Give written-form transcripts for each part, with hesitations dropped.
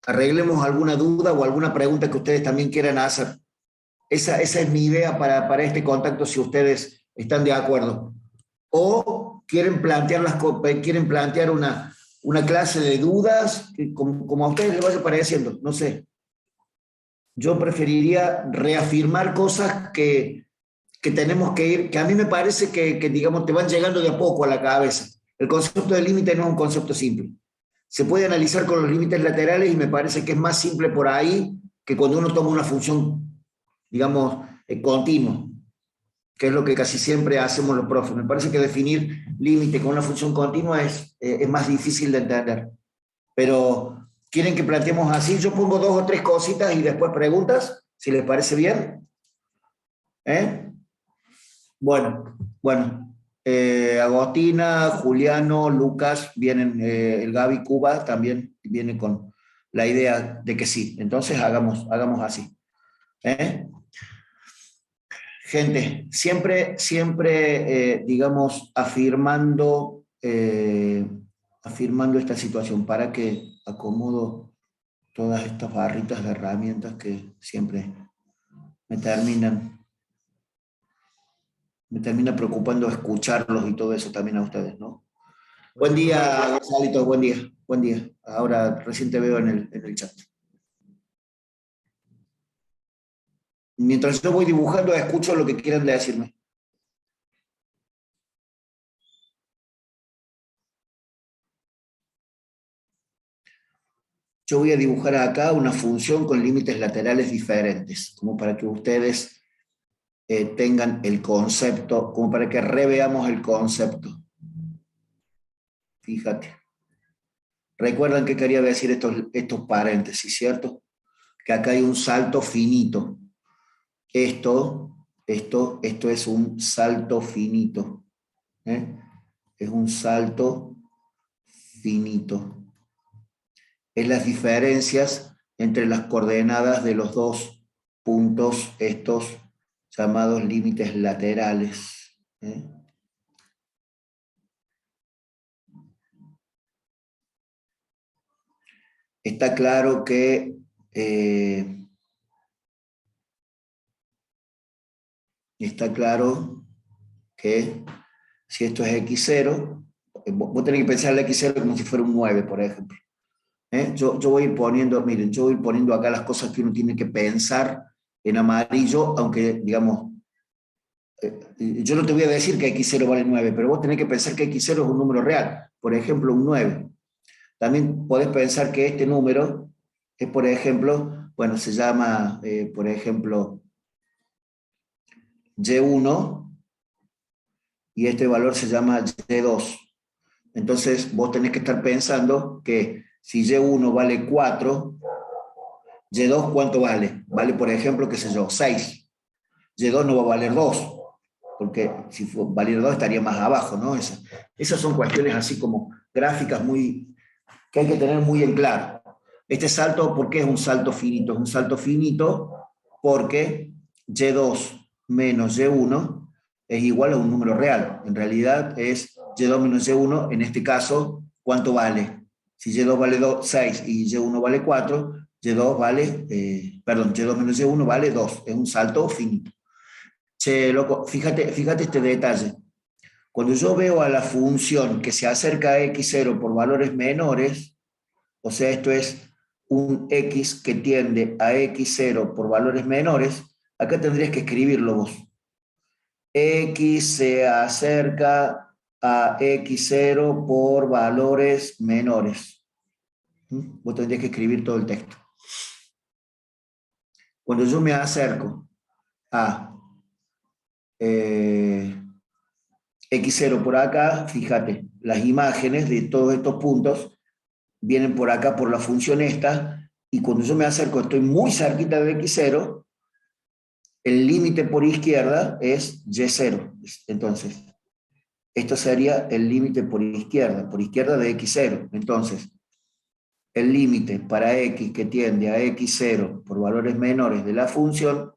arreglemos alguna duda o alguna pregunta que ustedes también quieran hacer. Esa es mi idea para este contacto, si ustedes están de acuerdo. O quieren plantear una clase de dudas, como a ustedes les vaya pareciendo, no sé. Yo preferiría reafirmar cosas que tenemos que ir, que a mí me parece que, digamos, te van llegando de a poco a la cabeza. El concepto de límite no es un concepto simple. Se puede analizar con los límites laterales y me parece que es más simple por ahí que cuando uno toma una función, digamos, continua, que es lo que casi siempre hacemos los profes. Me parece que definir límite con una función continua es más difícil de entender. Pero, ¿quieren que planteemos así? Yo pongo 2 o 3 cositas y después preguntas, si les parece bien. ¿Eh? Bueno. Agostina, Juliano, Lucas, vienen, el Gaby Cuba también viene con la idea de que sí. Entonces hagamos así. Gente, siempre, digamos, afirmando esta situación, para que acomodo todas estas barritas de herramientas que siempre me termina preocupando escucharlos y todo eso también a ustedes, ¿no? Buen día, Gonzalito, buen día. Ahora recién te veo en el chat. Mientras yo voy dibujando, escucho lo que quieran decirme. Yo voy a dibujar acá una función con límites laterales diferentes, como para que ustedes tengan el concepto, como para que reveamos el concepto. Fíjate. Recuerdan que quería decir estos paréntesis, ¿cierto? Que acá hay un salto finito. Esto es un salto finito. Es un salto finito. Es las diferencias entre las coordenadas de los dos puntos, estos llamados límites laterales. Está claro que si esto es x0, vos tenés que pensar el x0 como si fuera un 9, por ejemplo. Yo voy a ir poniendo, miren, yo voy poniendo acá las cosas que uno tiene que pensar en amarillo, aunque, digamos, yo no te voy a decir que x0 vale 9, pero vos tenés que pensar que x0 es un número real, por ejemplo, un 9. También podés pensar que este número es, por ejemplo, bueno, se llama, por ejemplo, y1, y este valor se llama y2. Entonces, vos tenés que estar pensando que si y1 vale 4, y2, ¿cuánto vale? Vale, por ejemplo, qué sé yo, 6. Y2 no va a valer 2, porque si valiera 2 estaría más abajo, ¿no? Esas son cuestiones así como gráficas que hay que tener muy en claro. Este salto, ¿por qué es un salto finito? Es un salto finito porque y2 menos y1 es igual a un número real. En realidad es y2 menos y1, en este caso, ¿cuánto vale? Si y2 vale 6 y y1 vale 4, y2 vale, y2 menos y1 vale 2. Es un salto finito. Che, loco, fíjate este detalle. Cuando yo veo a la función que se acerca a x0 por valores menores, o sea, esto es un x que tiende a x0 por valores menores, acá tendrías que escribirlo vos. X se acerca a x0 por valores menores. Vos tendrías que escribir todo el texto. Cuando yo me acerco a x0 por acá, fíjate, las imágenes de todos estos puntos vienen por acá por la función esta, y cuando yo me acerco, estoy muy cerquita de x0, el límite por izquierda es y0. Entonces, esto sería el límite por izquierda de x0. Entonces, el límite para x que tiende a x0 por valores menores de la función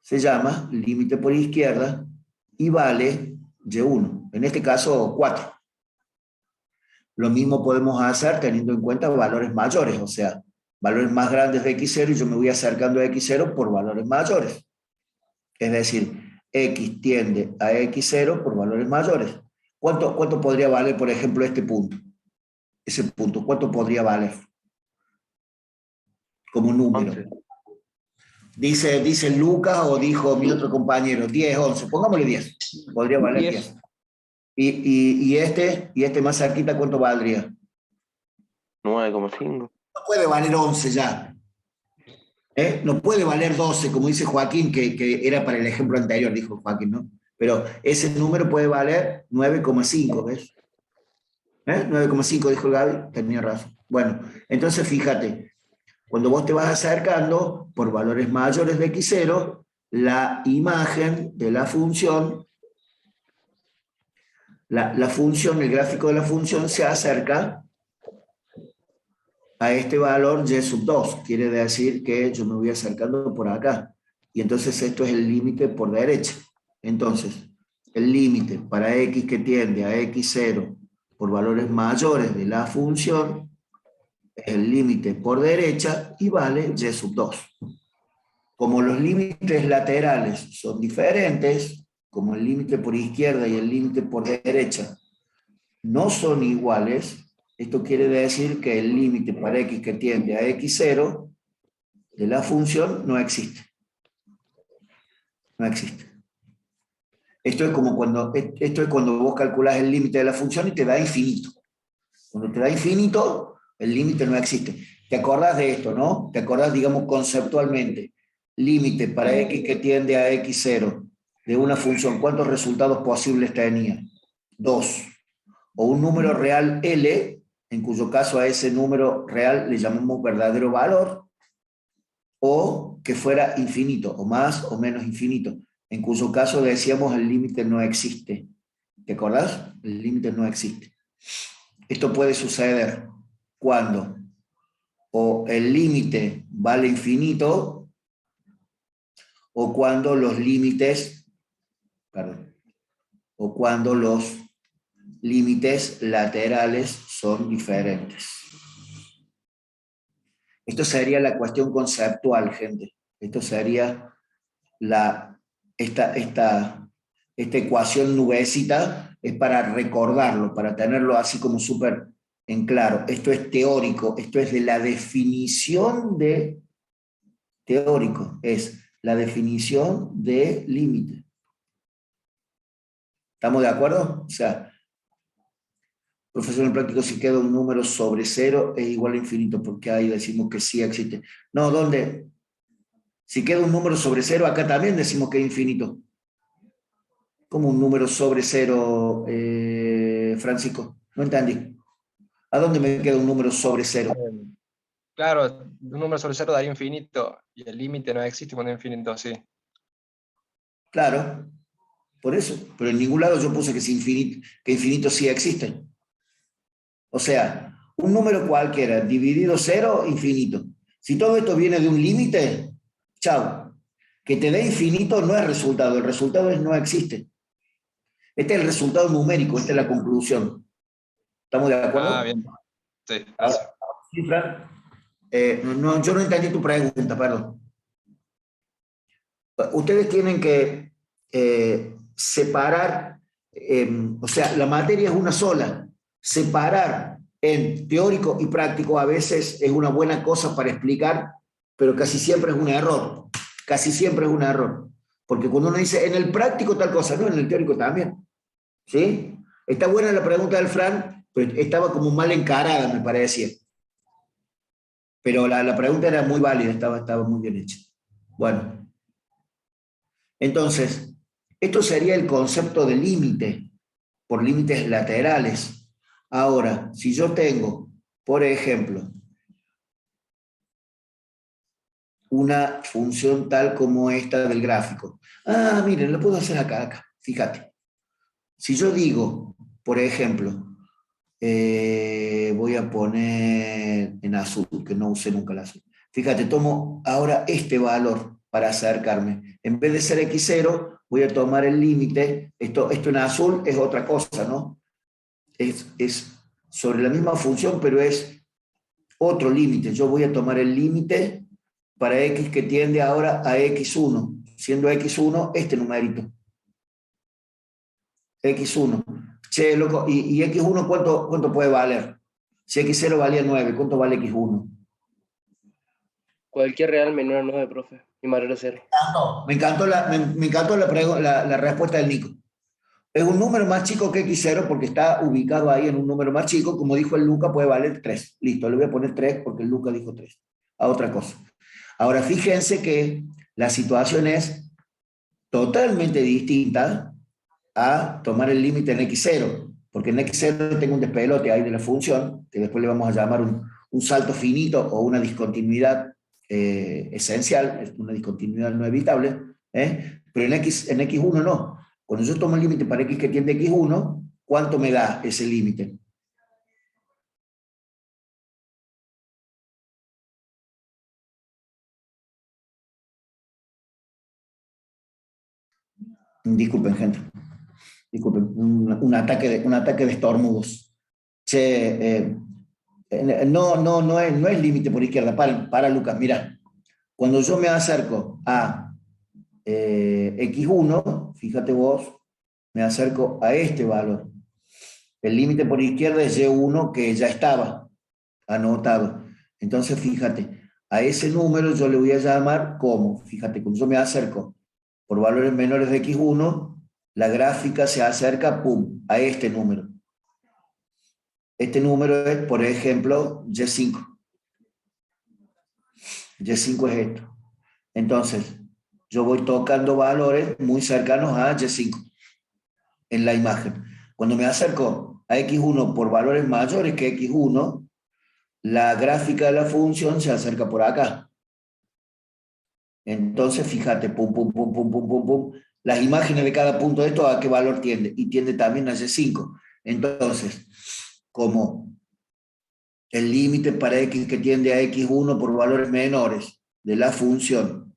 se llama límite por izquierda y vale y1, en este caso 4. Lo mismo podemos hacer teniendo en cuenta valores mayores, o sea, valores más grandes de x0 y yo me voy acercando a x0 por valores mayores. Es decir, x tiende a x0 por valores mayores. ¿Cuánto podría valer, por ejemplo, este punto? Ese punto, ¿cuánto podría valer? Como número. 11. Dice Lucas o dijo mi otro compañero, 10, 11. Pongámosle 10. Podría valer 10. ¿Y este más cerquita cuánto valdría? 9,5. No puede valer 11 ya. No puede valer 12, como dice Joaquín, que era para el ejemplo anterior, dijo Joaquín, ¿no? Pero ese número puede valer 9,5, ¿ves? 9,5 dijo Gaby, tenía razón. Bueno, entonces fíjate, cuando vos te vas acercando por valores mayores de x0, la imagen de la función, la función, el gráfico de la función se acerca a este valor y sub 2. Quiere decir que yo me voy acercando por acá. Y entonces esto es el límite por derecha. Entonces, el límite para x que tiende a x0 por valores mayores de la función es el límite por derecha y vale y sub 2. Como los límites laterales son diferentes, como el límite por izquierda y el límite por derecha no son iguales, esto quiere decir que el límite para x que tiende a x0 de la función no existe. No existe. Esto es cuando vos calculás el límite de la función y te da infinito. Cuando te da infinito, el límite no existe. ¿Te acordás de esto, no? ¿Te acordás, digamos, conceptualmente? Límite para x que tiende a x0 de una función, ¿cuántos resultados posibles tenía? 2. O un número real L, en cuyo caso a ese número real le llamamos verdadero valor, o que fuera infinito, o más o menos infinito, en cuyo caso decíamos el límite no existe. ¿Te acordás? El límite no existe. Esto puede suceder cuando o el límite vale infinito o cuando los límites, o cuando los límites laterales son diferentes. Esto sería la cuestión conceptual, gente. Esto sería esta ecuación nubecita, es para recordarlo, para tenerlo así como súper en claro. Esto es teórico, esto es de la definición de teórico, es la definición de límite. ¿Estamos de acuerdo? O sea, profesor en práctico, si queda un número sobre 0 es igual a infinito, porque ahí decimos que sí existe. No, ¿dónde? Si queda un número sobre 0, acá también decimos que es infinito. ¿Cómo un número sobre 0, Francisco? No entendí. ¿A dónde me queda un número sobre 0? Claro, un número sobre 0 daría infinito, y el límite no existe cuando es infinito, sí. Claro, por eso. Pero en ningún lado yo puse que infinito sí existe. O sea, un número cualquiera, dividido 0, infinito. Si todo esto viene de un límite, chao. Que te dé infinito no es resultado, el resultado es no existe. Este es el resultado numérico, esta es la conclusión. ¿Estamos de acuerdo? Ah, bien. Sí, Ahora, gracias. cifra. No, yo no entendí tu pregunta, perdón. Ustedes tienen que separar, o sea, la materia es una sola. Separar en teórico y práctico a veces es una buena cosa para explicar, pero casi siempre es un error. Casi siempre es un error. Porque cuando uno dice en el práctico tal cosa, no, en el teórico también. ¿Sí? Está buena la pregunta del Fran, pero estaba como mal encarada, me parecía. Pero la pregunta era muy válida, estaba muy bien hecha. Bueno, entonces, esto sería el concepto de límite, por límites laterales. Ahora, si yo tengo, por ejemplo, una función tal como esta del gráfico. Ah, miren, lo puedo hacer acá, fíjate. Si yo digo, por ejemplo, voy a poner en azul, que no usé nunca el azul. Fíjate, tomo ahora este valor para acercarme. En vez de ser x0, voy a tomar el límite. Esto en azul es otra cosa, ¿no? Es sobre la misma función, pero es otro límite. Yo voy a tomar el límite para x que tiende ahora a x1, siendo x1 este numerito. X1. Che, loco, ¿y X1 cuánto puede valer? Si X0 valía 9, ¿cuánto vale X1? Cualquier real menor a 9, profe, y mayor a 0. Me encantó la respuesta del Nico. Es un número más chico que X0 porque está ubicado ahí en un número más chico. Como dijo el Luca, puede valer 3. Listo, le voy a poner 3 porque el Luca dijo 3. A otra cosa. Ahora, fíjense que la situación es totalmente distinta a tomar el límite en X0, porque en X0 tengo un despelote ahí de la función, que después le vamos a llamar un salto finito o una discontinuidad esencial, una discontinuidad no evitable, pero en X1 no. Cuando yo tomo el límite para X que tiende a X1, ¿cuánto me da ese límite? Disculpen, gente. Disculpen, un ataque de estornudos. Che, no es límite por izquierda. Para Lucas, mira. Cuando yo me acerco a X1, fíjate vos, me acerco a este valor. El límite por izquierda es Y1 que ya estaba anotado. Entonces, fíjate, a ese número yo le voy a llamar como, fíjate, cuando yo me acerco por valores menores de X1, la gráfica se acerca, pum, a este número. Este número es, por ejemplo, Y5. Y5 es esto. Entonces, yo voy tocando valores muy cercanos a Y5 en la imagen. Cuando me acerco a X1 por valores mayores que X1, la gráfica de la función se acerca por acá. Entonces, fíjate, pum, pum, pum, pum, pum, pum, pum. Las imágenes de cada punto de esto, ¿a qué valor tiende? Y tiende también a Y5. Entonces, como el límite para X que tiende a X1 por valores menores de la función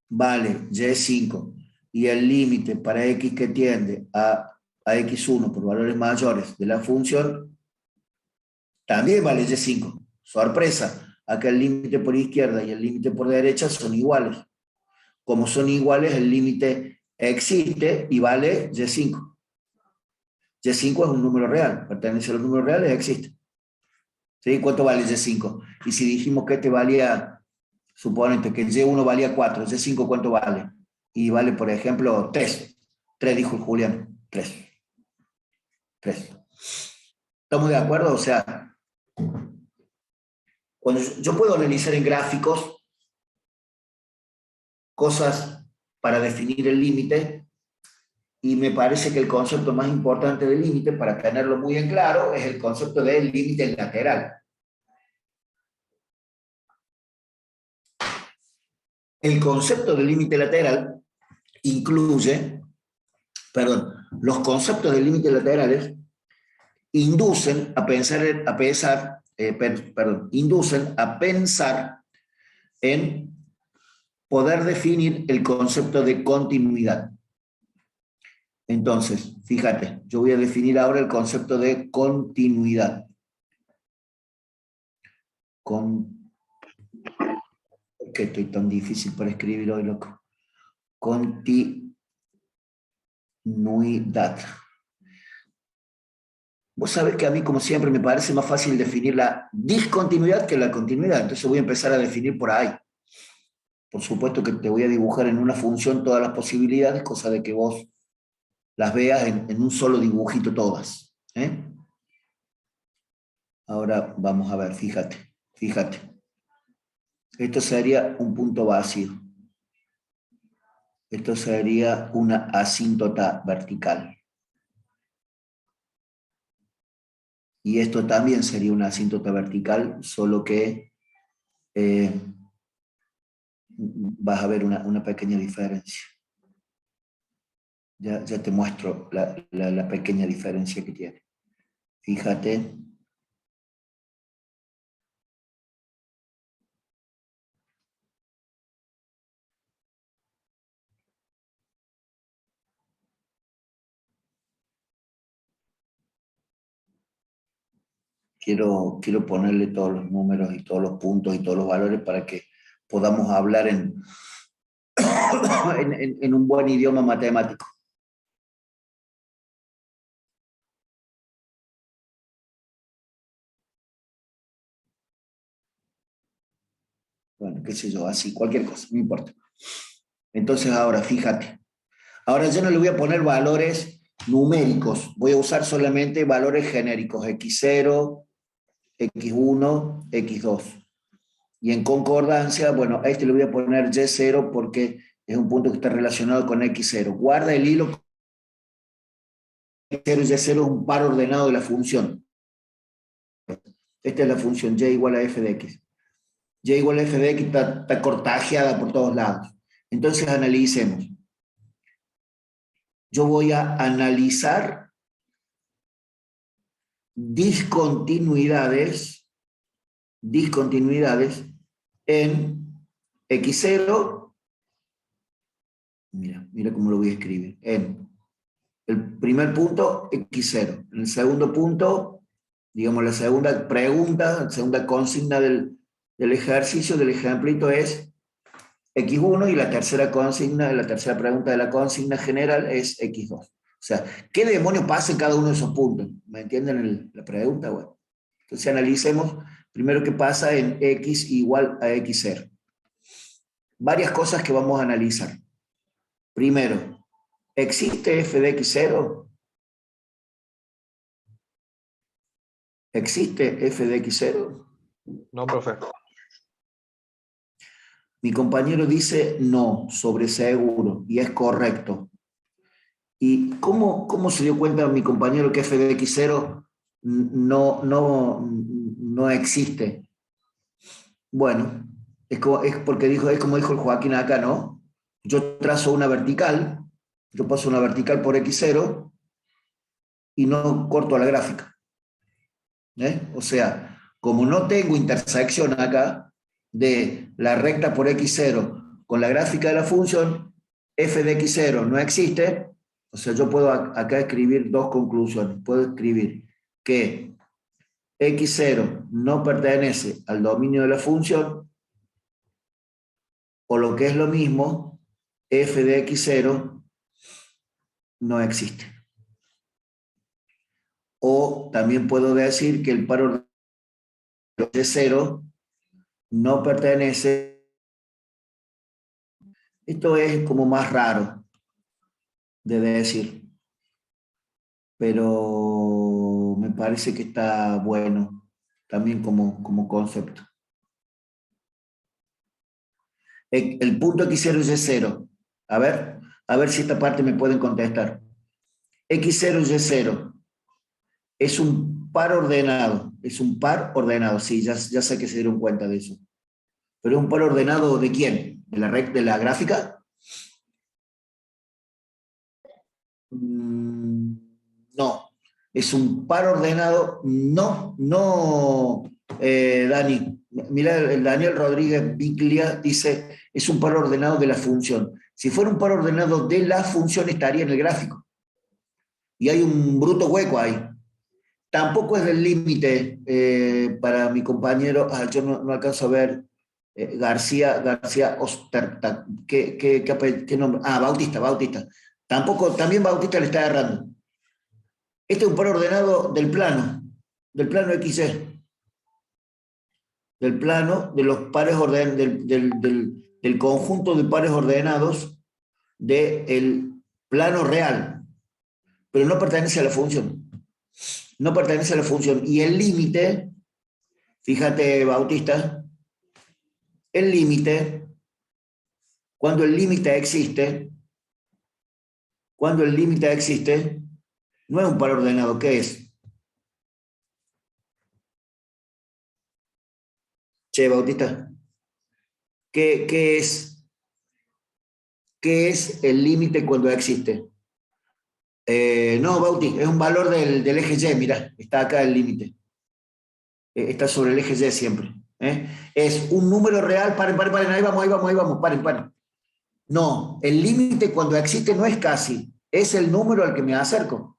vale Y5 y el límite para X que tiende a X1 por valores mayores de la función también vale Y5. Sorpresa, acá el límite por izquierda y el límite por derecha son iguales. Como son iguales, el límite existe y vale Y5. Y5 es un número real, pertenece a los números reales, existe. ¿Sí? ¿Cuánto vale Y5? Y si dijimos que este valía, suponete que Y1 valía 4, Y5 ¿cuánto vale? Y vale, por ejemplo, 3. 3 dijo el Julián. 3. 3. ¿Estamos de acuerdo? O sea, cuando yo puedo analizar en gráficos cosas para definir el límite, y me parece que el concepto más importante del límite, para tenerlo muy en claro, es el concepto del límite lateral. El concepto del límite lateral incluye, los conceptos de límites laterales inducen a pensar en poder definir el concepto de continuidad. Entonces, fíjate, yo voy a definir ahora el concepto de continuidad. Que estoy tan difícil para escribir hoy, loco. Continuidad. Vos sabés que a mí, como siempre, me parece más fácil definir la discontinuidad que la continuidad. Entonces voy a empezar a definir por ahí. Por supuesto que te voy a dibujar en una función todas las posibilidades, cosa de que vos las veas en un solo dibujito todas. Ahora vamos a ver, fíjate. Esto sería un punto vacío. Esto sería una asíntota vertical. Y esto también sería una asíntota vertical, solo que vas a ver una pequeña diferencia. Ya te muestro la pequeña diferencia que tiene. Fíjate. quiero ponerle todos los números y todos los puntos y todos los valores para que podamos hablar en un buen idioma matemático. Bueno, qué sé yo, así, cualquier cosa, no importa. Entonces ahora, fíjate. Ahora yo no le voy a poner valores numéricos, voy a usar solamente valores genéricos, x0, x1, x2. Y en concordancia, bueno, a este le voy a poner y0 porque es un punto que está relacionado con x0. Guarda el hilo. X0 y y0 es un par ordenado de la función. Esta es la función y igual a f de x. Y igual a f de x está cortajeada por todos lados. Entonces analicemos. Yo voy a analizar discontinuidades en x0, mira cómo lo voy a escribir, en el primer punto, x0, en el segundo punto, digamos la segunda pregunta, la segunda consigna del ejercicio, del ejemplito es x1, y la tercera consigna, la tercera pregunta de la consigna general es x2. O sea, ¿qué demonio pasa en cada uno de esos puntos? ¿Me entienden la pregunta? Bueno, entonces analicemos primero qué pasa en x igual a x0. Varias cosas que vamos a analizar. Primero, ¿existe f de x0? ¿Existe f de x0? No, profe. Mi compañero dice no, sobre seguro, y es correcto. ¿Y cómo se dio cuenta mi compañero que f de x0 no existe? Bueno, es porque es como dijo el Joaquín acá, ¿no? Yo trazo una vertical, yo paso una vertical por x0 y no corto la gráfica. O sea, como no tengo intersección acá de la recta por x0 con la gráfica de la función, f de x0 no existe. O sea, yo puedo acá escribir dos conclusiones. Puedo escribir que x0 no pertenece al dominio de la función, o lo que es lo mismo, f de x0 no existe. O también puedo decir que el par ordenado de 0 no pertenece. Esto es como más raro de decir, pero me parece que está bueno también como concepto. El punto x0 y y0. A ver si esta parte me pueden contestar. x0 y y0 es un par ordenado. Es un par ordenado, sí, ya sé que se dieron cuenta de eso. Pero es un par ordenado ¿de quién? ¿De la gráfica? No. Es un par ordenado, no, Dani. Mira, el Daniel Rodríguez Biglia dice, es un par ordenado de la función. Si fuera un par ordenado de la función, estaría en el gráfico. Y hay un bruto hueco ahí. Tampoco es del límite para mi compañero, yo no alcanzo a ver, García Osterta, ¿qué nombre? Bautista. También Bautista le está errando. Este es un par ordenado del plano XY, del plano de los pares del conjunto de pares ordenados del plano real, pero no pertenece a la función. No pertenece a la función. Y el límite, fíjate, Bautista, el límite, cuando el límite existe, no es un par ordenado. ¿Qué es? Che, Bautista, ¿qué es? ¿Qué es el límite cuando existe? No, Bauti, es un valor del eje Y, mira, está acá el límite. Está sobre el eje Y siempre. Es un número real, paren, ahí vamos, paren. No, el límite cuando existe no es casi, es el número al que me acerco.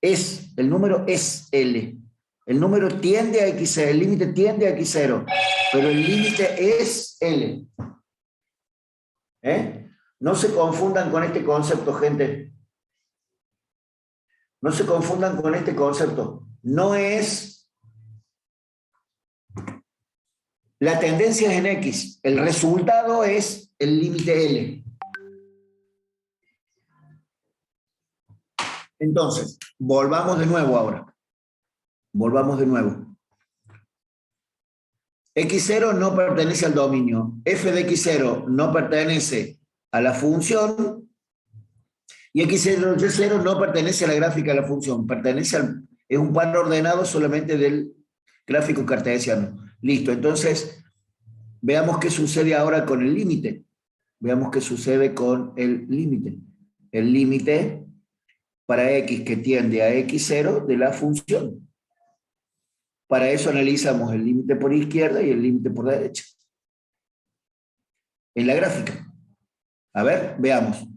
El número es L. El número tiende a x0, el límite tiende a x0, pero el límite es L. No se confundan con este concepto, gente. No se confundan con este concepto. No es... La tendencia es en X. El resultado es el límite L. Entonces, volvamos de nuevo ahora. Volvamos de nuevo. X0 no pertenece al dominio. F de X0 no pertenece a la función. Y X0, Y0 no pertenece a la gráfica de la función. Es un par ordenado solamente del gráfico cartesiano. Listo, entonces, veamos qué sucede ahora con el límite. Veamos qué sucede con el límite. El límite para X que tiende a X0 de la función. Para eso analizamos el límite por izquierda y el límite por derecha. En la gráfica. A ver, veamos.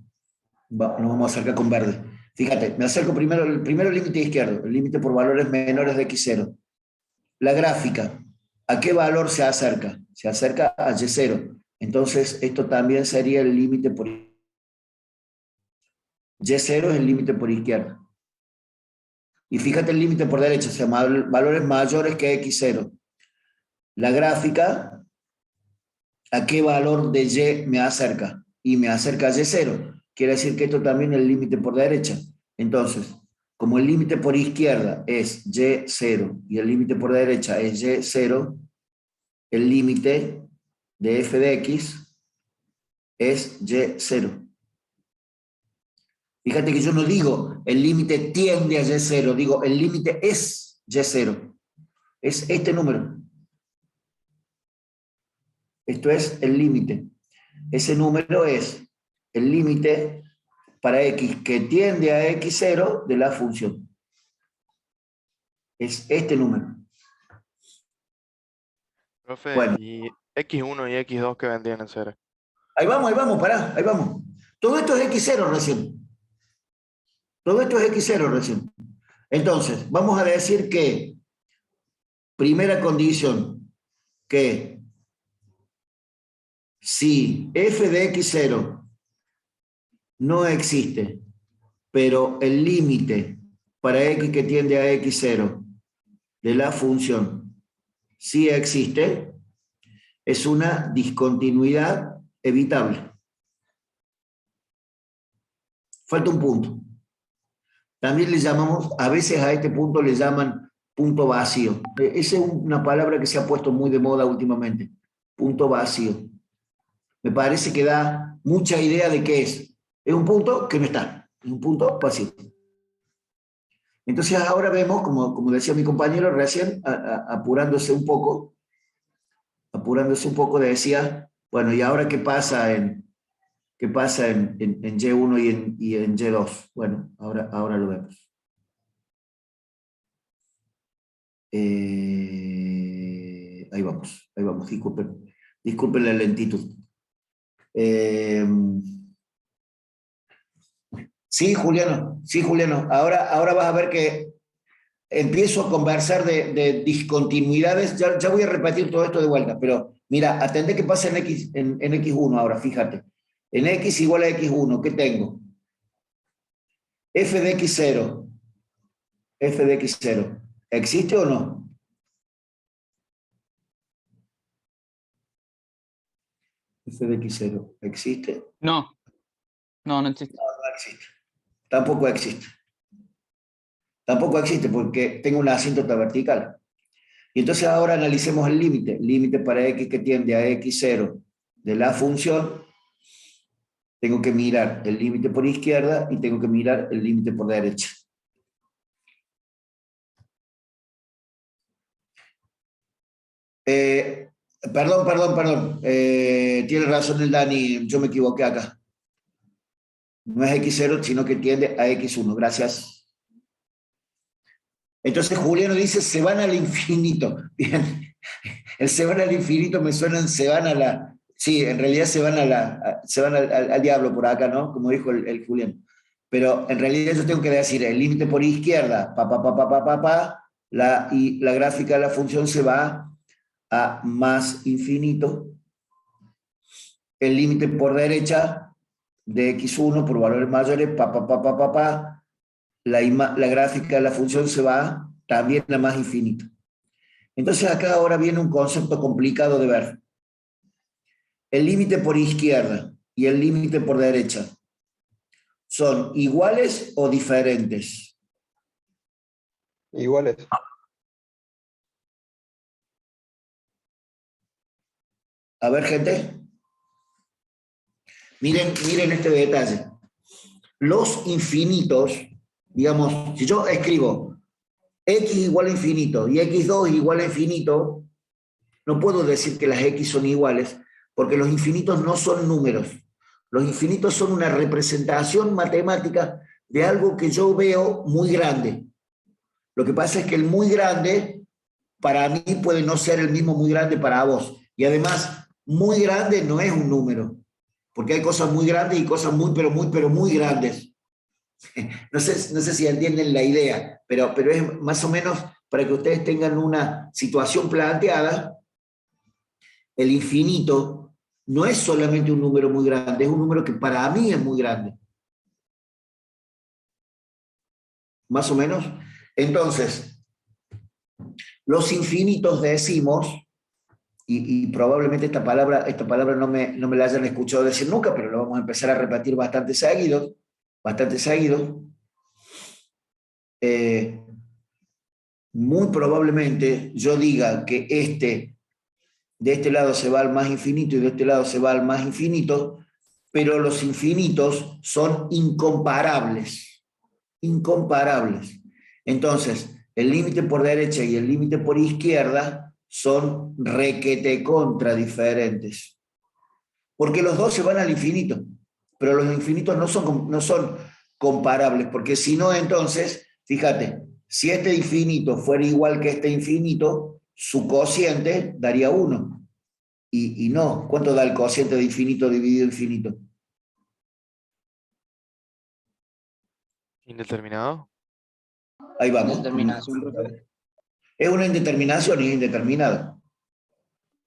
Nos vamos a acercar con verde. Fíjate, me acerco primero el límite izquierdo, el límite por valores menores de X0. La gráfica, ¿a qué valor se acerca? Se acerca a Y0. Entonces, esto también sería el límite por izquierda. Y0 es el límite por izquierda. Y fíjate el límite por derecha, o sea, valores mayores que X0. La gráfica, ¿a qué valor de Y me acerca? Y me acerca a Y0. Quiere decir que esto también es el límite por derecha. Entonces, como el límite por izquierda es Y0 y el límite por derecha es Y0, el límite de f de x es Y0. Fíjate que yo no digo el límite tiende a Y0, digo el límite es Y0. Es este número. Esto es el límite. Ese número es el límite para x que tiende a x0 de la función. Es este número. Profe, Bueno. ¿y X1 y X2 qué vendrían a ser? Ahí vamos, pará, ahí vamos. Todo esto es x0 recién. Todo esto es x0 recién. Entonces, vamos a decir que, primera condición, que si f de x0 no existe, pero el límite para x que tiende a x0 de la función sí existe, es una discontinuidad evitable. Falta un punto. También le llamamos, a veces a este punto le llaman punto vacío. Esa es una palabra que se ha puesto muy de moda últimamente. Punto vacío. Me parece que da mucha idea de qué es. Es un punto que no está. Es un punto vacío. Entonces ahora vemos, como decía mi compañero recién, apurándose un poco, decía, bueno, ¿y ahora qué pasa en Y1 y en Y2? Bueno, ahora lo vemos. Ahí vamos, disculpen la lentitud. Sí, Juliano, ahora vas a ver que empiezo a conversar de discontinuidades. Ya voy a repetir todo esto de vuelta, pero mira, atendé qué pasa en X1 ahora, fíjate. En X igual a X1, ¿qué tengo? F de X0. ¿Existe o no? F de X0, ¿existe? No existe. No existe. Tampoco existe porque tengo una asíntota vertical. Y entonces ahora analicemos el límite. Límite para x que tiende a x0 de la función. Tengo que mirar el límite por izquierda y tengo que mirar el límite por derecha. Perdón. Tiene razón el Dani, yo me equivoqué acá. No es x0, sino que tiende a x1. Gracias. Entonces Juliano dice, se van al infinito. Bien. El se van al infinito me suena, se van a la... Sí, en realidad se van al diablo por acá, ¿no? Como dijo el Julián. Pero en realidad yo tengo que decir el límite por izquierda, y la gráfica de la función se va a más infinito. El límite por derecha de x1 por valores mayores, la gráfica de la función se va también a más infinito. Entonces acá ahora viene un concepto complicado de ver. El límite por izquierda y el límite por derecha, ¿son iguales o diferentes? Iguales. A ver, gente. Miren este detalle. Los infinitos, digamos, si yo escribo x igual a infinito y x2 igual a infinito, no puedo decir que las x son iguales, porque los infinitos no son números. Los infinitos son una representación matemática de algo que yo veo muy grande. Lo que pasa es que el muy grande para mí puede no ser el mismo muy grande para vos. Y además, muy grande no es un número, porque hay cosas muy grandes y cosas pero muy grandes. No sé si entienden la idea, pero es más o menos para que ustedes tengan una situación planteada. El infinito no es solamente un número muy grande, es un número que para mí es muy grande. Más o menos. Entonces, los infinitos decimos, y probablemente esta palabra no me la hayan escuchado decir nunca, pero lo vamos a empezar a repetir bastante seguido. Muy probablemente yo diga que de este lado se va al más infinito y de este lado se va al más infinito, pero los infinitos son incomparables. Incomparables. Entonces, el límite por derecha y el límite por izquierda son requete contra diferentes. Porque los dos se van al infinito, pero los infinitos no son comparables, porque si no, entonces, fíjate, si este infinito fuera igual que este infinito, su cociente daría 1. Y no, ¿cuánto da el cociente de infinito dividido infinito? Indeterminado. Ahí vamos. Determinación, profe. Es una indeterminación y es indeterminada.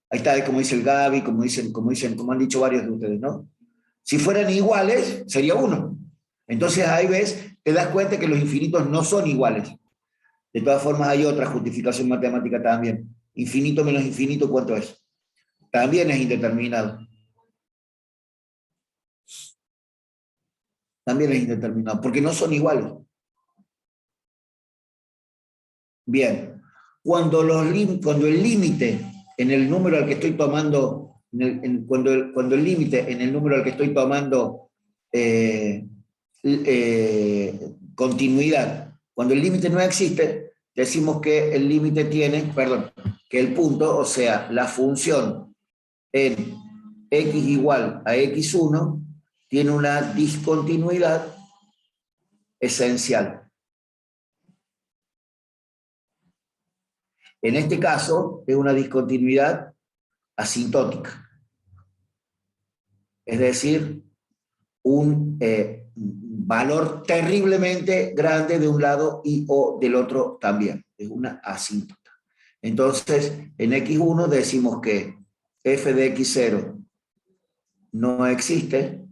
Ahí está, como dice el Gaby, como han dicho varios de ustedes, ¿no? Si fueran iguales, sería 1. Entonces ahí ves, te das cuenta que los infinitos no son iguales. De todas formas, hay otra justificación matemática también. Infinito menos infinito, ¿cuánto es? También es indeterminado. También es indeterminado, porque no son iguales. Bien. Cuando el límite en el número al que estoy tomando, cuando el límite en el número al que estoy tomando continuidad, cuando el límite no existe, decimos que el límite tiene, que el punto, o sea, la función en x igual a x1, tiene una discontinuidad esencial. En este caso, es una discontinuidad asintótica. Es decir, un valor terriblemente grande de un lado y o del otro también. Es una asíntota. Entonces, en x1 decimos que f de x0 no existe.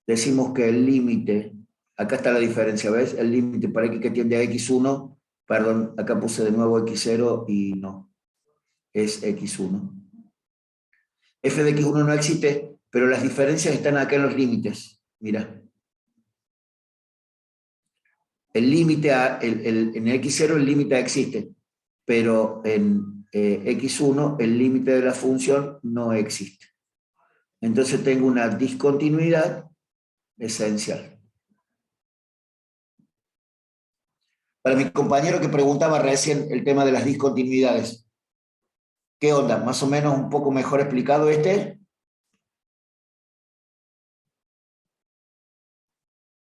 Decimos que el límite, acá está la diferencia, ¿ves? El límite para x que tiende a x1, perdón, acá puse de nuevo x0 y no, es x1. F de x1 no existe, pero las diferencias están acá en los límites. Mira. El límite, en x0 el límite existe, pero en x1 el límite de la función no existe. Entonces tengo una discontinuidad esencial. Para mi compañero que preguntaba recién el tema de las discontinuidades, ¿qué onda? ¿Más o menos un poco mejor explicado este?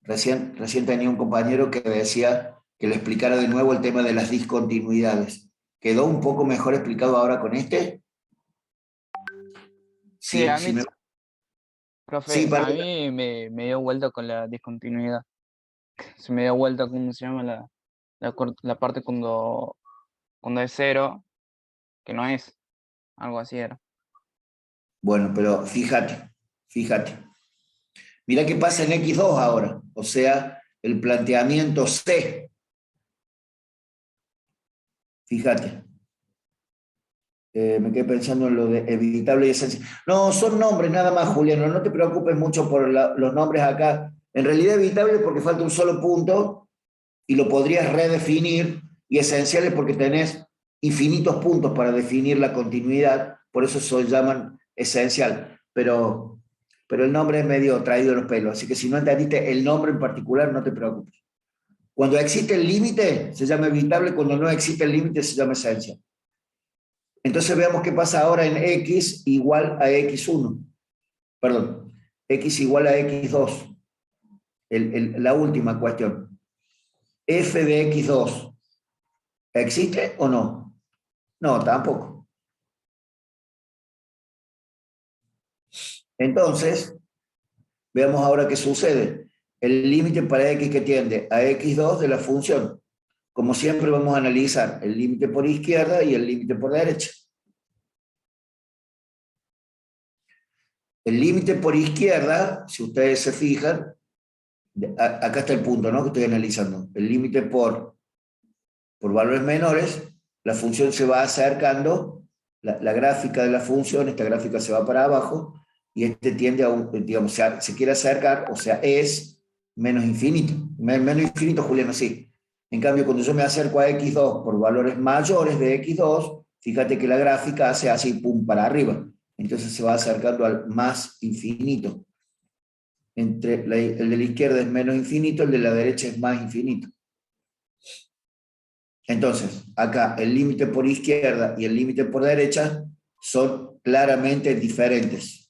Recién tenía un compañero que decía que le explicara de nuevo el tema de las discontinuidades. ¿Quedó un poco mejor explicado ahora con este? Sí, a mí, profe, Sí, a mí me dio vuelta con la discontinuidad. Se me dio vuelta, ¿cómo se llama? La parte cuando cuando es 0, que no es, algo así era. Bueno, pero fíjate. Mira qué pasa en X2 ahora, o sea, el planteamiento C. Fíjate. Me quedé pensando en lo de evitable y esencial. No, son nombres nada más, Juliano, no te preocupes mucho por los nombres acá. En realidad evitable porque falta un solo punto y lo podrías redefinir, y esenciales porque tenés infinitos puntos para definir la continuidad, por eso se llaman esencial. Pero el nombre es medio traído de los pelos, así que si no entendiste el nombre en particular, no te preocupes. Cuando existe el límite, se llama evitable; cuando no existe el límite, se llama esencial. Entonces veamos qué pasa ahora en x igual a x1. Perdón, x igual a x2. La última cuestión. F de x2, ¿existe o no? No, tampoco. Entonces, veamos ahora qué sucede. El límite para x que tiende a x2 de la función. Como siempre vamos a analizar el límite por izquierda y el límite por derecha. El límite por izquierda, si ustedes se fijan, acá está el punto, ¿no?, que estoy analizando. El límite por valores menores, la función se va acercando, la gráfica de la función, esta gráfica se va para abajo, y este tiende a digamos, se quiere acercar, o sea, es menos infinito. Menos infinito, Juliano, sí. En cambio, cuando yo me acerco a x2 por valores mayores de x2, fíjate que la gráfica hace así, pum, para arriba. Entonces se va acercando al más infinito. El de la izquierda es menos infinito, el de la derecha es más infinito. Entonces, acá el límite por izquierda y el límite por derecha son claramente diferentes.